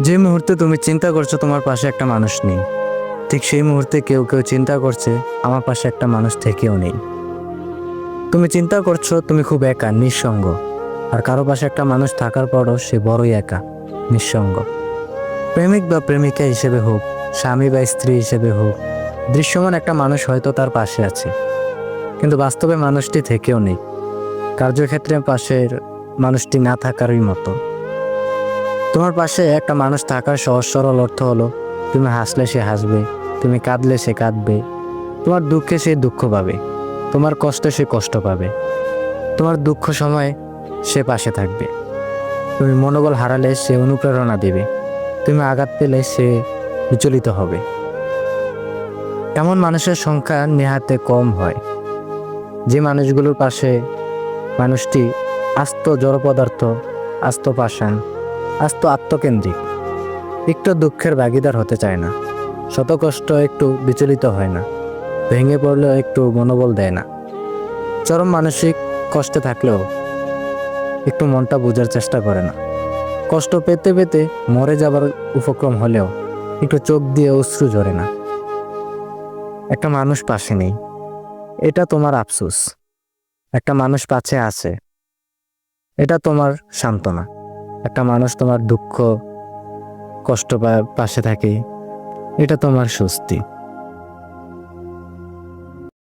যে মুহূর্তে তুমি চিন্তা করছো তোমার পাশে একটা মানুষ নেই, ঠিক সেই মুহূর্তে কেউ কেউ চিন্তা করছে আমার পাশে একটা মানুষ থেকেও নেই। তুমি চিন্তা করছো তুমি খুব একা, নিঃসঙ্গ, আর কারো পাশে একটা মানুষ থাকার পরও সে বড়ই একা, নিঃসঙ্গ। প্রেমিক বা প্রেমিকা হিসেবে হোক, স্বামী বা স্ত্রী হিসেবে হোক, দৃশ্যমান একটা মানুষ হয়তো তার পাশে আছে, কিন্তু বাস্তবে মানুষটি থেকেও নেই। কার্যক্ষেত্রে পাশের মানুষটি না থাকারই মতো। তোমার পাশে একটা মানুষ থাকার সহজ সরল অর্থ হলো তুমি হাসলে সে হাসবে, তুমি কাঁদলে সে কাঁদবে, তোমার দুঃখে সে দুঃখ পাবে, তোমার কষ্টে সে কষ্ট পাবে, তোমার দুঃখ সময়ে সে পাশে থাকবে। তুমি মনোবল হারালে সে অনুপ্রেরণা দেবে, তুমি আঘাত পেলে সে বিচলিত হবে। এমন মানুষের সংখ্যা নেহাতে কম হয়, যে মানুষগুলোর পাশে মানুষটি আস্ত জড় পদার্থ, আস্ত পাষাণ, আস্ত আত্মকেন্দ্রিক, একটু দুঃখের ভাগিদার হতে চায় না, শত কষ্ট একটু বিচলিত হয় না, ভেঙে পড়লেও একটু মনোবল দেয় না, চরম মানসিক কষ্টে থাকলেও একটু মনটা বোঝার চেষ্টা করে না, কষ্ট পেতে পেতে মরে যাবার উপক্রম হলেও একটু চোখ দিয়ে অশ্রু ঝরে না। একটা মানুষ পাশে নেই, এটা তোমার আফসোস। একটা মানুষ পাশে আছে, এটা তোমার সান্ত্বনা। একটা মানুষ তোমার দুঃখ কষ্ট পাশে থাকে, এটা তোমার স্বস্তি।